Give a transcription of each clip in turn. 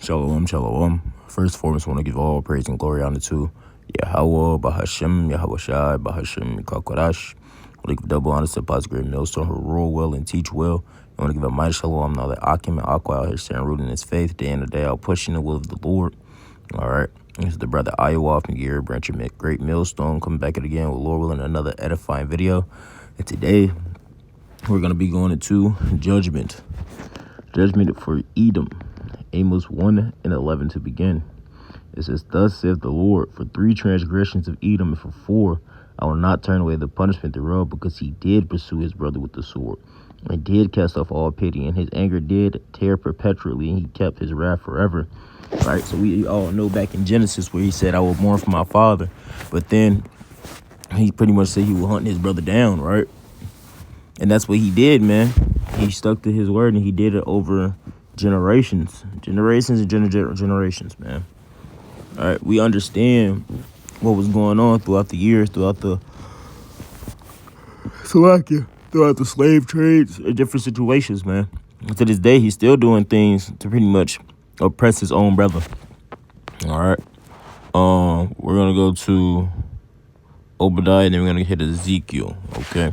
Shalom, shalom. First and foremost, I want to give all praise and glory honor to Yahweh, Bahashem, Yahweh Shai, Bahashem, Kakodash. I want to give double honor to the Apostle Great Millstone, who rule well and teach well. I want to give a mighty shalom now that Akim and Aqua out here staying rooted in his faith, day in and day out, pushing the will of the Lord. All right. This is the brother Iowa from Gear, Branch of Great Millstone, coming back at it again with Lord willing, another edifying video. And today, we're going to be going into judgment. Judgment for Edom. Amos 1:11 to begin. It says, "Thus saith the Lord, for 3 transgressions of Edom, and for 4, I will not turn away the punishment thereof, because he did pursue his brother with the sword, and did cast off all pity, and his anger did tear perpetually, and he kept his wrath forever." Right, so we all know back in Genesis where he said, "I will mourn for my father," but then he pretty much said he will hunt his brother down, right? And that's what he did, man. He stuck to his word, and he did it over generations and generations, man. All right, we understand what was going on throughout the years, throughout the slave trades and different situations, man. And to this day, he's still doing things to pretty much oppress his own brother. All right, we're gonna go to Obadiah, and then we're gonna hit Ezekiel. Okay.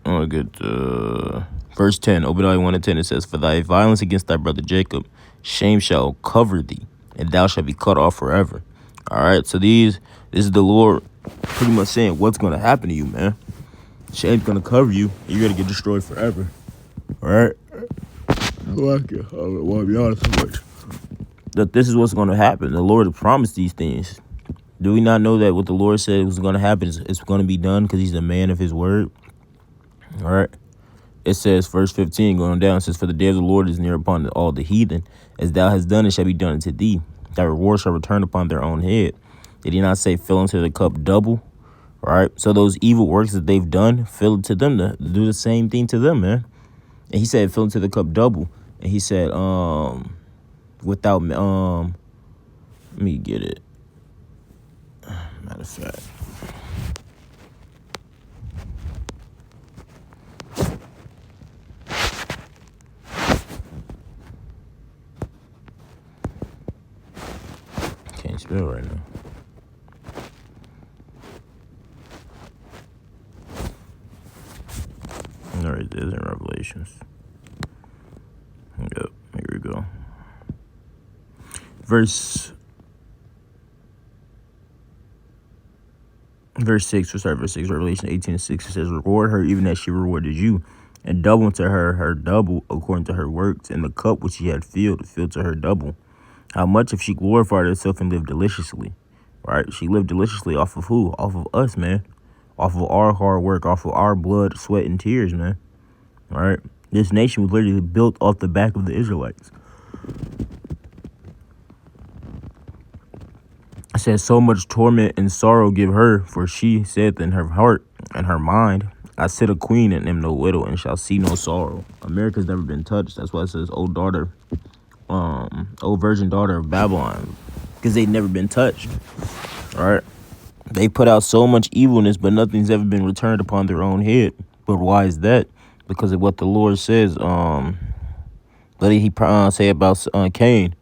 I'm going to get verse 10, Obadiah 1:10. It says, "For thy violence against thy brother Jacob, shame shall cover thee, and thou shalt be cut off forever." All right, so this is the Lord pretty much saying what's going to happen to you, man. Shame's going to cover you, and you're going to get destroyed forever. All right? I like it. I don't want to be honest so much. That this is what's going to happen. The Lord promised these things. Do we not know that what the Lord said was going to happen is going to be done because he's the man of his word? All right. It says, verse 15 going down, it says, "For the day of the Lord is near upon all the heathen. As thou hast done, it shall be done unto thee. Thy reward shall return upon their own head." Did he not say, fill into the cup double? All right. So those evil works that they've done, fill it to them to do the same thing to them, man. And he said, fill into the cup double. And he said, without, let me get it. Matter of fact. Can't spell right now. All right, there's in Revelations. Yep, here we go. Verse 6, Revelation 18:6, it says, "Reward her even as she rewarded you, and double unto her double according to her works, and the cup which she had filled to her double. How much if she glorified herself and lived deliciously?" Right? She lived deliciously off of who? Off of us, man. Off of our hard work, off of our blood, sweat, and tears, man. All right? This nation was literally built off the back of the Israelites. It says, "So much torment and sorrow give her, for she saith in her heart and her mind, I sit a queen and am no widow, and shall see no sorrow." America's never been touched. That's why it says, old virgin daughter of Babylon, because they've never been touched. All right. They put out so much evilness, but nothing's ever been returned upon their own head. But why is that? Because of what the Lord says. What did he say about Cain?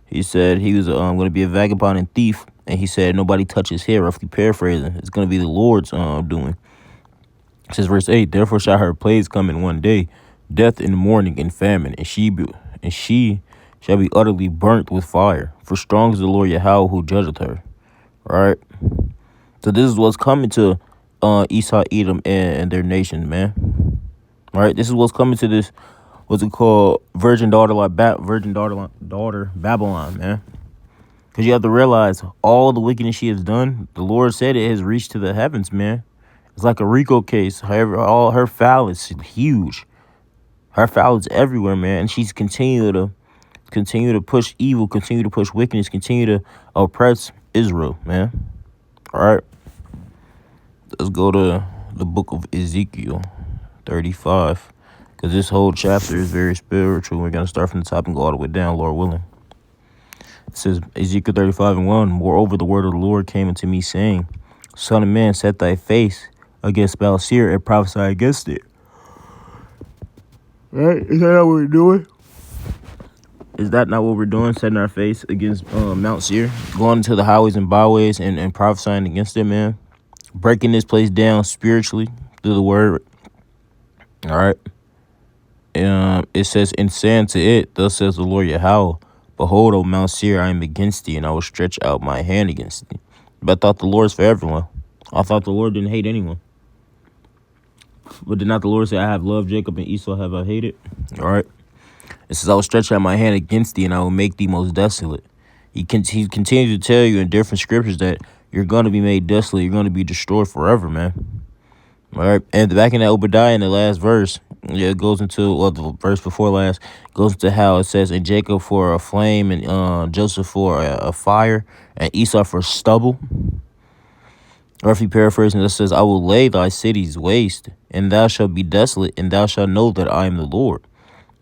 He said he was going to be a vagabond and thief, and he said nobody touch his hair. Roughly paraphrasing, it's going to be the Lord's doing. It says verse 8, "Therefore shall her plagues come in one day, death and mourning and famine, and she shall be utterly burnt with fire. For strong is the Lord Yahweh who judgeth her." All right. So this is what's coming to Esau, Edom, and their nation, man. All right. This is what's coming to this. What's it called? Virgin daughter Babylon, man. Because you have to realize all the wickedness she has done. The Lord said it has reached to the heavens, man. It's like a RICO case. However, all her foul is huge. Her foul is everywhere, man. And she's continue to push evil, continue to push wickedness, continue to oppress Israel, man. All right. Let's go to the book of Ezekiel 35. Because this whole chapter is very spiritual. We're going to start from the top and go all the way down, Lord willing. It says, Ezekiel 35:1, "Moreover, the word of the Lord came unto me, saying, Son of man, set thy face against Balseir and prophesy against it. Right? Is that not what we're doing? Is that not what we're doing? Setting our face against Mount Seir, going into the highways and byways and prophesying against it, man. Breaking this place down spiritually through the word. All right. It says, and saying to it, thus says the Lord Yahweh, behold, O Mount Seir, I am against thee, and I will stretch out my hand against thee. But I thought the Lord's for everyone. I thought the Lord didn't hate anyone. But did not the Lord say, I have loved Jacob and Esau have I hated? All right. It says, I will stretch out my hand against thee, and I will make thee most desolate. He continues to tell you in different scriptures that you're going to be made desolate. You're going to be destroyed forever, man. All right. And back in that Obadiah, in the last verse, it goes into, well, the verse before last, goes into how it says, and Jacob for a flame, and Joseph for a fire, and Esau for stubble. Or if you paraphrase, it says, I will lay thy cities waste, and thou shalt be desolate, and thou shalt know that I am the Lord.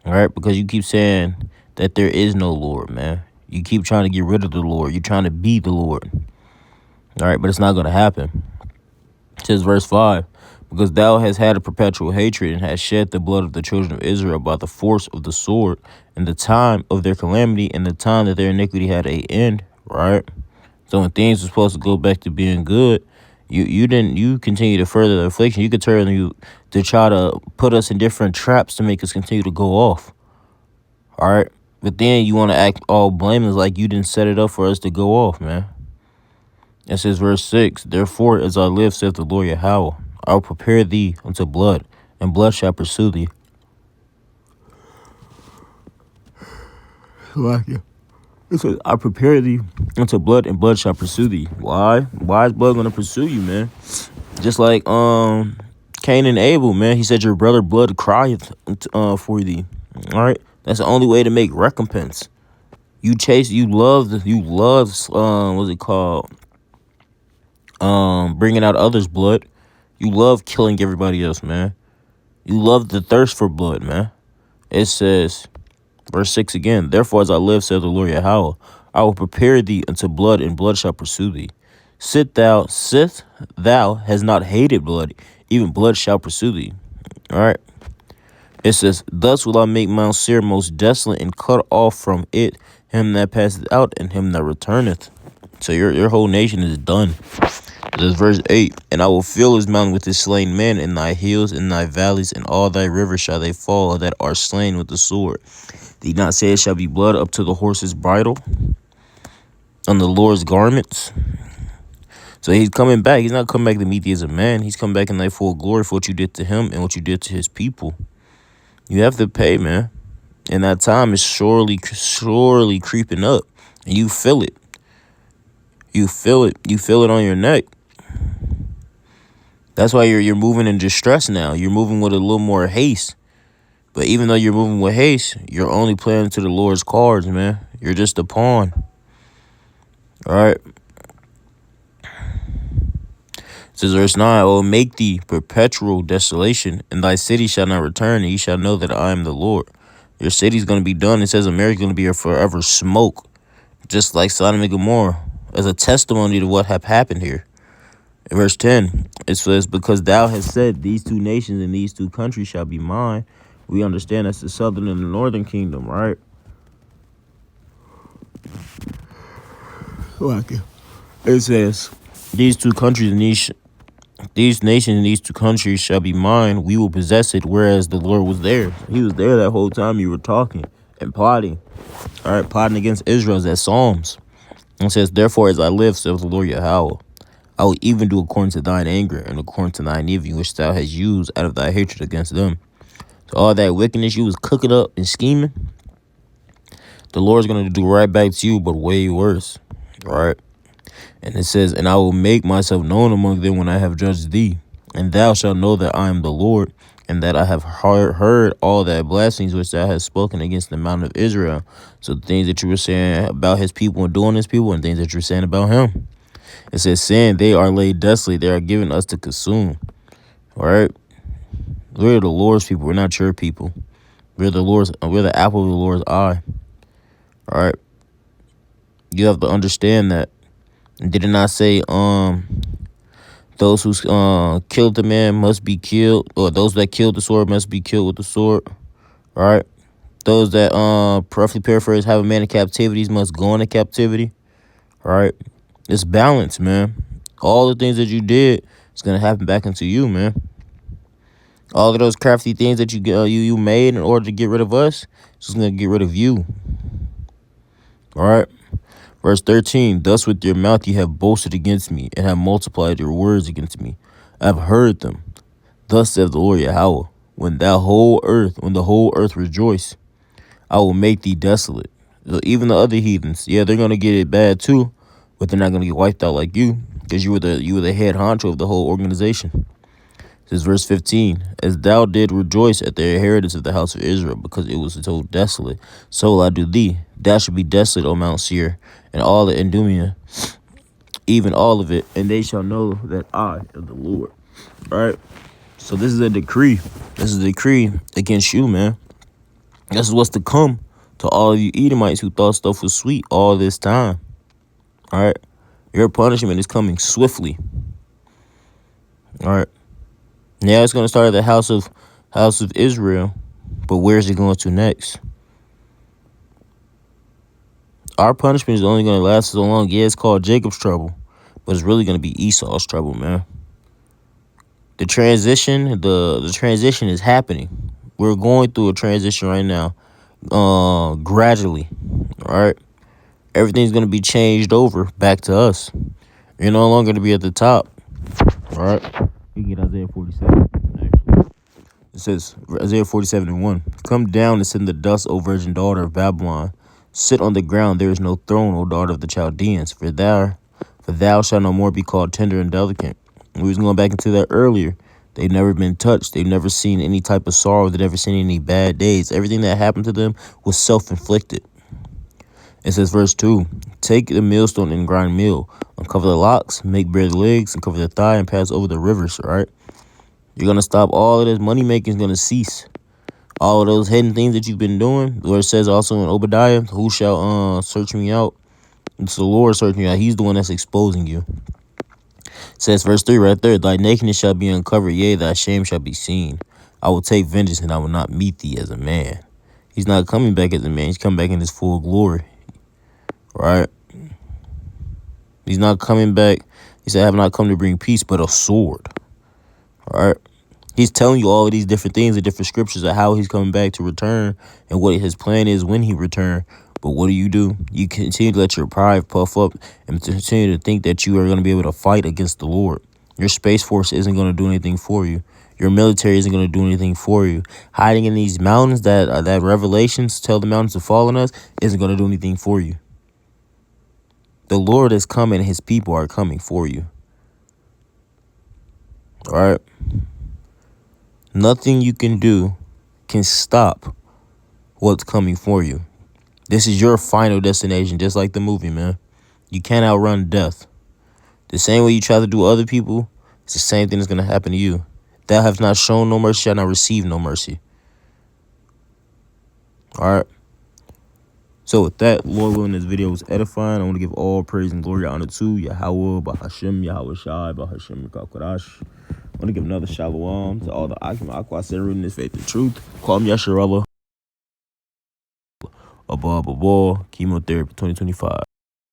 All right, because you keep saying that there is no Lord, man. You keep trying to get rid of the Lord. You're trying to be the Lord. All right, but it's not going to happen. It says verse 5, because thou hast had a perpetual hatred and hast shed the blood of the children of Israel by the force of the sword in the time of their calamity and the time that their iniquity had an end, right? So when things were supposed to go back to being good, you continue to further the affliction. You could turn you to try to put us in different traps to make us continue to go off. All right. But then you want to act all blameless like you didn't set it up for us to go off, man. It says verse 6, therefore, as I live, saith the Lord Yahweh, I will prepare thee unto blood, and blood shall pursue thee. Like it. It says, I prepare thee unto blood, and blood shall pursue thee. Why? Why is blood going to pursue you, man? Just like Cain and Abel, man. He said, your brother blood crieth for thee. All right? That's the only way to make recompense. What's it called? Bringing out others' blood. You love killing everybody else, man. You love the thirst for blood, man. It says, verse 6 again, therefore as I live, saith the Lord Yahweh, I will prepare thee unto blood, and blood shall pursue thee. Sith thou hast not hated blood, even blood shall pursue thee. All right. It says, thus will I make Mount Seir most desolate, and cut off from it him that passeth out, and him that returneth. So your whole nation is done. This is verse 8, and I will fill his mountain with his slain men, and thy hills and thy valleys, and all thy rivers shall they fall that are slain with the sword. Did not say it shall be blood up to the horse's bridle, on the Lord's garments? So he's coming back. He's not coming back to meet thee as a man. He's coming back in thy full glory for what you did to him and what you did to his people. You have to pay, man. And that time is surely creeping up, and you feel it. You feel it. You feel it on your neck. That's why you're moving in distress now. You're moving with a little more haste. But even though you're moving with haste, you're only playing to the Lord's cards, man. You're just a pawn. All right. It says verse 9, I will make thee perpetual desolation, and thy city shall not return, and ye shall know that I am the Lord. Your city's going to be done. It says America's going to be a forever smoke, just like Sodom and Gomorrah, as a testimony to what have happened here. In verse 10, it says, because thou hast said, these two nations and these two countries shall be mine. We understand that's the southern and the northern kingdom, right? It says, these two countries and these nations and these two countries shall be mine. We will possess it, whereas the Lord was there. He was there that whole time you were talking and plotting. All right, plotting against Israel. That Psalms. It says, therefore, as I live, says the Lord Yahweh, I will even do according to thine anger and according to thine envy, which thou hast used out of thy hatred against them. So all that wickedness you was cooking up and scheming, the Lord's going to do right back to you, but way worse. All right. And it says, and I will make myself known among them when I have judged thee. And thou shalt know that I am the Lord, and that I have heard all that blasphemies which thou hast spoken against the mountain of Israel. So the things that you were saying about his people and doing his people, and things that you're saying about him. It says, saying they are laid desolate, they are given us to consume. All right. We're the Lord's people. We're not your people. We're the apple of the Lord's eye. All right. You have to understand that. Did it not say, those who killed the man must be killed, or those that killed the sword must be killed with the sword? All right. Those that roughly paraphrase have a man in captivity must go into captivity. All right. It's balance, man. All the things that you did is gonna happen back into you, man. All of those crafty things that you made in order to get rid of us, it's just gonna get rid of you. All right. Verse 13, thus with your mouth you have boasted against me, and have multiplied your words against me. I have heard them. Thus saith the Lord Yahweh, when the whole earth rejoice, I will make thee desolate. So even the other heathens, yeah, they're gonna get it bad too, but they're not gonna get wiped out like you, because you were the head honcho of the whole organization. This is verse 15. As thou did rejoice at the inheritance of the house of Israel, because it was so desolate, so will I do thee. Thou shalt be desolate, O Mount Seir, and all the Idumea, even all of it, and they shall know that I am the Lord. All right. So this is a decree. This is a decree against you, man. This is what's to come to all of you Edomites who thought stuff was sweet all this time. All right. Your punishment is coming swiftly. All right. Now it's going to start at the house of Israel, but where's it going to next? Our punishment is only going to last so long. Yeah, it's called Jacob's trouble, but it's really going to be Esau's trouble, man. The transition, the transition is happening. We're going through a transition right now, gradually. All right, everything's going to be changed over back to us. You're no longer going to be at the top. All right, you can get Isaiah 47. Actually, it says Isaiah 47:1. Come down and sit in the dust, O virgin daughter of Babylon. Sit on the ground. There is no throne, O daughter of the Chaldeans. For thou shalt no more be called tender and delicate. We was going back into that earlier. They've never been touched. They've never seen any type of sorrow. They've never seen any bad days. Everything that happened to them was self-inflicted. It says, verse 2, take the millstone and grind meal. Uncover the locks, make bare the legs, uncover the thigh, and pass over the rivers, all right? You're going to stop all of this. Money making is going to cease. All of those hidden things that you've been doing. The Lord says also in Obadiah, who shall search me out? It's the Lord searching you out. He's the one that's exposing you. It says verse 3 right there, thy nakedness shall be uncovered, yea, thy shame shall be seen. I will take vengeance, and I will not meet thee as a man. He's not coming back as a man. He's coming back in his full glory. Right? He's not coming back. He said, I have not come to bring peace, but a sword. All right? He's telling you all of these different things, the different scriptures of how he's coming back to return and what his plan is when he returns. But what do? You continue to let your pride puff up and continue to think that you are going to be able to fight against the Lord. Your Space Force isn't going to do anything for you. Your military isn't going to do anything for you. Hiding in these mountains that Revelations tell the mountains to fall on us isn't going to do anything for you. The Lord is coming and his people are coming for you. All right? Nothing you can do can stop what's coming for you. This is your final destination, just like the movie, man. You can't outrun death. The same way you try to do other people, it's the same thing that's going to happen to you. Thou have not shown no mercy, shall not receive no mercy. All right. So with that, Lord willing, this video was edifying. I want to give all praise and glory and honor to Yahweh, Bahashem, Yahweh Shai, Bahashem, Kakodash. I want to give another shalom to all the Akim Aqua Seru in this faith and truth. Call me Yasharallah. Above, chemotherapy 2025.